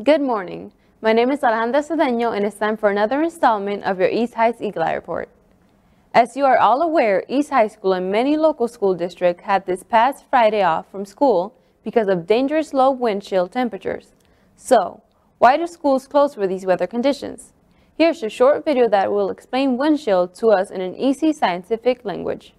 Good morning. My name is Alejandra Cedeño and it's time for another installment of your East Heights Eagle Eye Report. As you are all aware, East High School and many local school districts had this past Friday off from school because of dangerous low wind chill temperatures. So, why do schools close for these weather conditions? Here's a short video that will explain wind chill to us in an easy scientific language.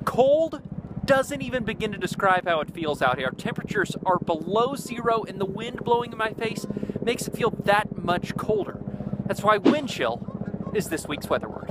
Cold doesn't even begin to describe how it feels out here. Temperatures are below zero and the wind blowing in my face makes it feel that much colder. That's why wind chill is this week's weather word.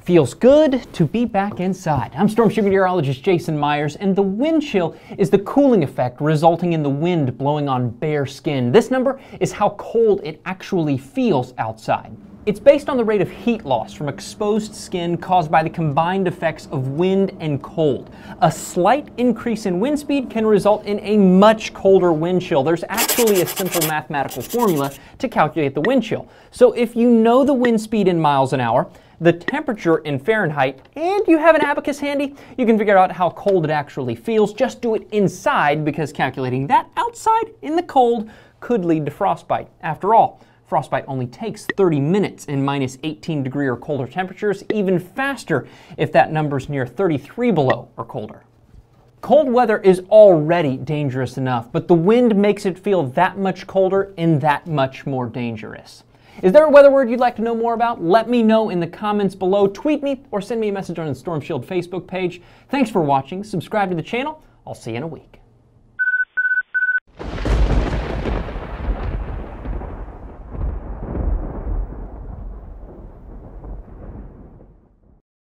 Feels good to be back inside. I'm Storm Shear meteorologist Jason Myers, and the wind chill is the cooling effect resulting in the wind blowing on bare skin. This number is how cold it actually feels outside. It's based on the rate of heat loss from exposed skin caused by the combined effects of wind and cold. A slight increase in wind speed can result in a much colder wind chill. There's actually a simple mathematical formula to calculate the wind chill. So if you know the wind speed in miles an hour, the temperature in Fahrenheit, and you have an abacus handy, you can figure out how cold it actually feels. Just do it inside, because calculating that outside in the cold could lead to frostbite. After all, frostbite only takes 30 minutes in minus 18 degree or colder temperatures, even faster if that number's near 33 below or colder. Cold weather is already dangerous enough, but the wind makes it feel that much colder and that much more dangerous. Is there a weather word you'd like to know more about? Let me know in the comments below. Tweet me or send me a message on the Storm Shield Facebook page. Thanks for watching. Subscribe to the channel. I'll see you in a week.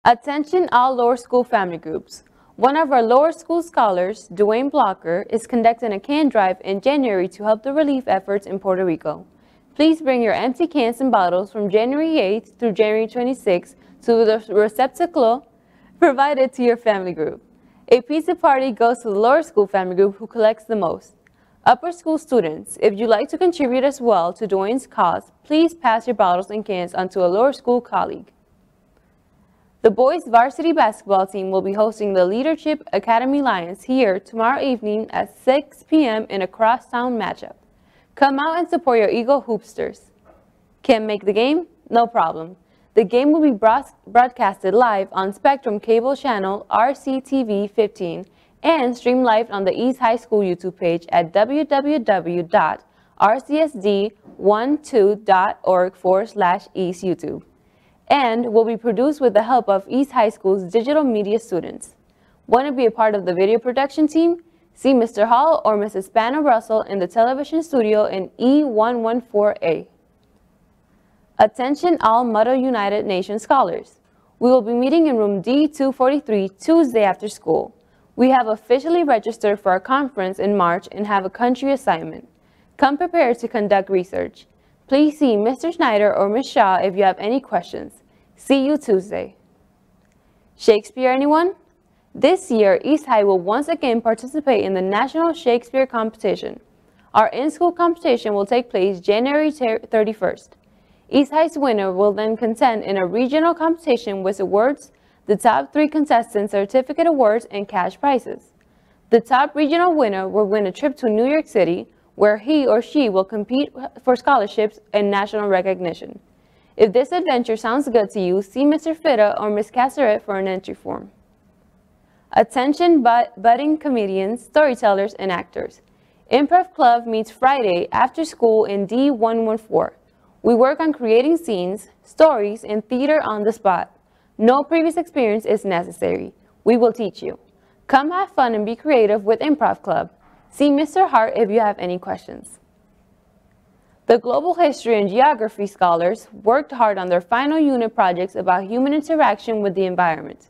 Attention all lower school family groups. One of our lower school scholars, Dwayne Blocker, is conducting a can drive in January to help the relief efforts in Puerto Rico. Please bring your empty cans and bottles from January 8th through January 26th to the receptacle provided to your family group. A pizza party goes to the lower school family group who collects the most. Upper school students, if you'd like to contribute as well to Dwayne's cause, please pass your bottles and cans onto a lower school colleague. The boys varsity basketball team will be hosting the Leadership Academy Lions here tomorrow evening at 6 p.m. in a crosstown matchup. Come out and support your Eagle Hoopsters. Can't make the game? No problem. The game will be broadcasted live on Spectrum Cable Channel RCTV 15 and streamed live on the East High School YouTube page at www.rcsd12.org/EastYouTube, and will be produced with the help of East High School's digital media students. Want to be a part of the video production team? See Mr. Hall or Mrs. Spano Russell in the television studio in E114A. Attention all Motto United Nation scholars. We will be meeting in room D243 Tuesday after school. We have officially registered for our conference in March and have a country assignment. Come prepared to conduct research. Please see Mr. Schneider or Ms. Shaw if you have any questions. See you Tuesday. Shakespeare, anyone? This year, East High will once again participate in the National Shakespeare Competition. Our in-school competition will take place January 31st. East High's winner will then contend in a regional competition with awards, the top 3 contestants certificate awards, and cash prizes. The top regional winner will win a trip to New York City, where he or she will compete for scholarships and national recognition. If this adventure sounds good to you, see Mr. Fitta or Ms. Casseret for an entry form. Attention budding comedians, storytellers, and actors. Improv Club meets Friday after school in D114. We work on creating scenes, stories, and theater on the spot. No previous experience is necessary. We will teach you. Come have fun and be creative with Improv Club. See Mr. Hart if you have any questions. The Global History and Geography scholars worked hard on their final unit projects about human interaction with the environment.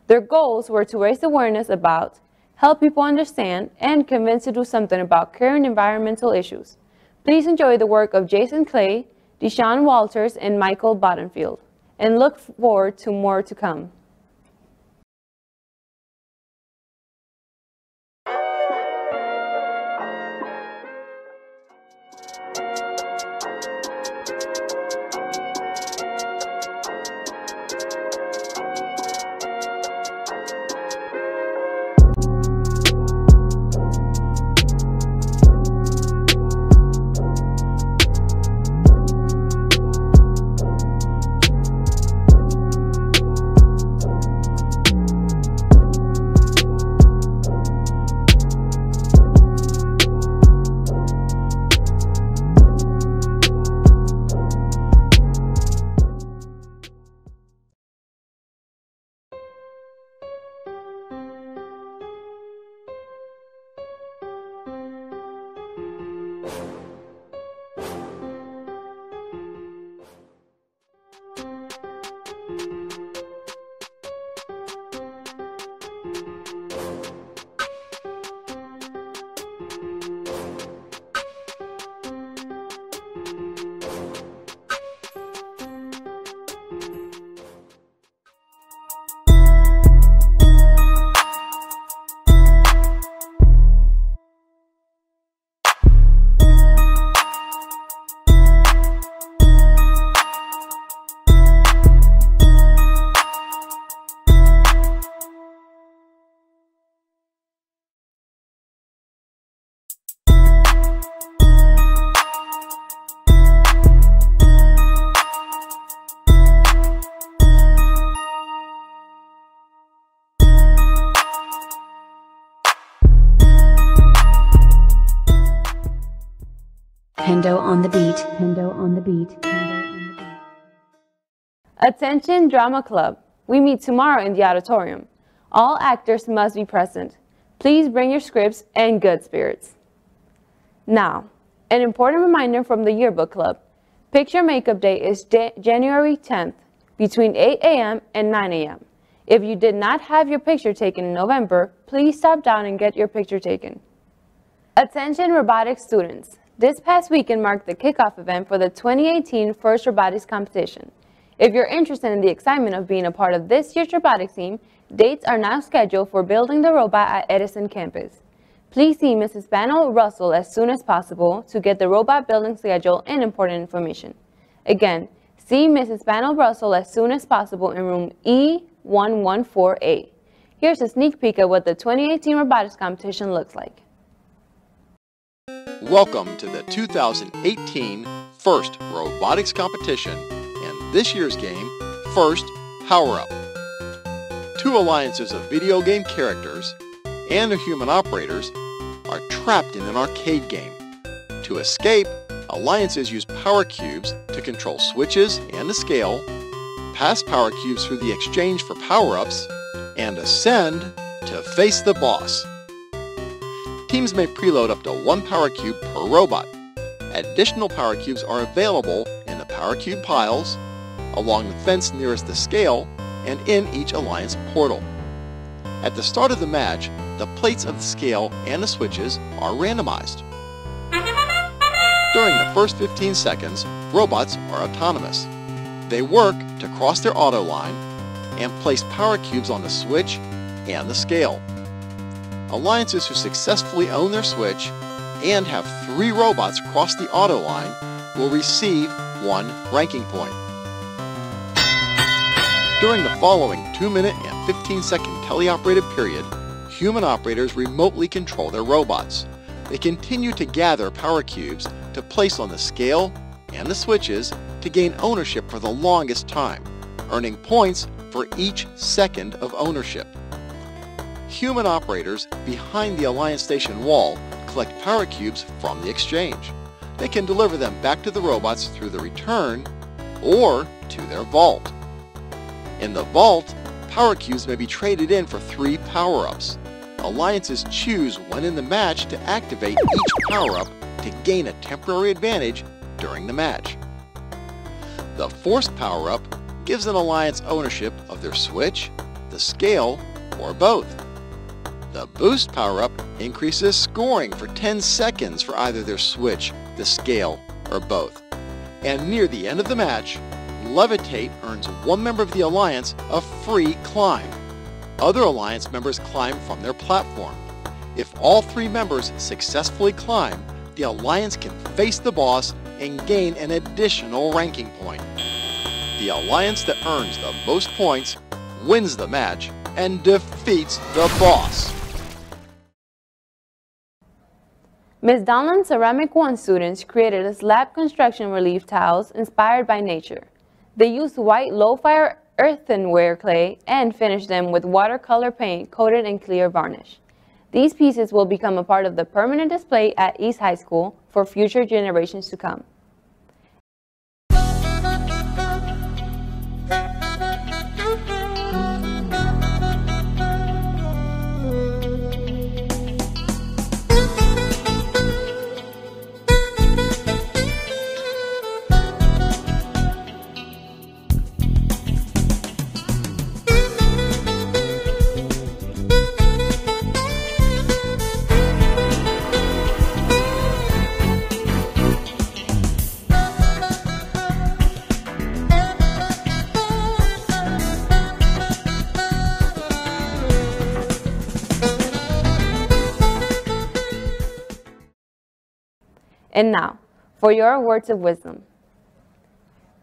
Their goals were to raise awareness about, help people understand, and convince to do something about current environmental issues. Please enjoy the work of Jason Clay, Deshaun Walters, and Michael Bottenfield, and look forward to more to come. Pendo on the beat. Pendo on the beat. Pendo on the beat. Attention Drama Club. We meet tomorrow in the auditorium. All actors must be present. Please bring your scripts and good spirits. Now, an important reminder from the Yearbook Club. Picture Makeup Day is January 10th between 8 a.m. and 9 a.m. If you did not have your picture taken in November, please stop down and get your picture taken. Attention robotics students. This past weekend marked the kickoff event for the 2018 First Robotics Competition. If you're interested in the excitement of being a part of this year's robotics team, dates are now scheduled for building the robot at Edison campus. Please see Mrs. Banel Russell as soon as possible to get the robot building schedule and important information. Again, see Mrs. Banel Russell as soon as possible in room E114A. Here's a sneak peek at what the 2018 robotics competition looks like. Welcome to the 2018 First Robotics Competition and this year's game, First Power Up. Two alliances of video game characters and their human operators are trapped in an arcade game. To escape, alliances use power cubes to control switches and the scale, pass power cubes through the exchange for power-ups, and ascend to face the boss. Teams may preload up to 1 power cube per robot. Additional power cubes are available in the power cube piles, along the fence nearest the scale, and in each alliance portal. At the start of the match, the plates of the scale and the switches are randomized. During the first 15 seconds, robots are autonomous. They work to cross their auto line and place power cubes on the switch and the scale. Alliances who successfully own their switch and have 3 robots cross the auto line will receive 1 ranking point. During the following 2-minute and 15-second teleoperated period, human operators remotely control their robots. They continue to gather power cubes to place on the scale and the switches to gain ownership for the longest time, earning points for each second of ownership. Human operators behind the Alliance Station wall collect power cubes from the exchange. They can deliver them back to the robots through the return or to their vault. In the vault, power cubes may be traded in for 3 power-ups. Alliances choose when in the match to activate each power-up to gain a temporary advantage during the match. The Force power-up gives an alliance ownership of their switch, the scale, or both. The Boost power-up increases scoring for 10 seconds for either their switch, the scale, or both. And near the end of the match, Levitate earns 1 member of the Alliance a free climb. Other Alliance members climb from their platform. If all 3 members successfully climb, the Alliance can face the boss and gain an additional ranking point. The Alliance that earns the most points wins the match and defeats the boss. Ms. Donlan's Ceramic 1 students created a slab construction relief tiles inspired by nature. They used white low-fire earthenware clay and finished them with watercolor paint coated in clear varnish. These pieces will become a part of the permanent display at East High School for future generations to come. And now, for your words of wisdom.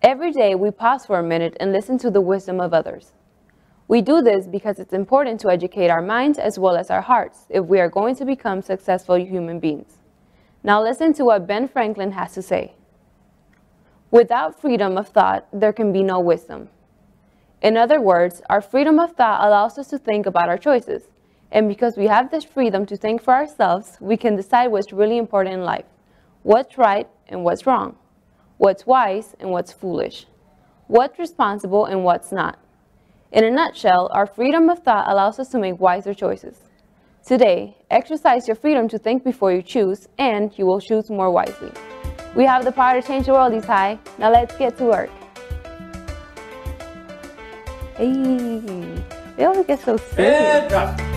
Every day we pause for a minute and listen to the wisdom of others. We do this because it's important to educate our minds as well as our hearts if we are going to become successful human beings. Now listen to what Ben Franklin has to say. Without freedom of thought, there can be no wisdom. In other words, our freedom of thought allows us to think about our choices. And because we have this freedom to think for ourselves, we can decide what's really important in life. What's right and what's wrong? What's wise and what's foolish? What's responsible and what's not? In a nutshell, our freedom of thought allows us to make wiser choices. Today, exercise your freedom to think before you choose, and you will choose more wisely. We have the power to change the world, Isai. Now let's get to work. Hey, they always get so serious.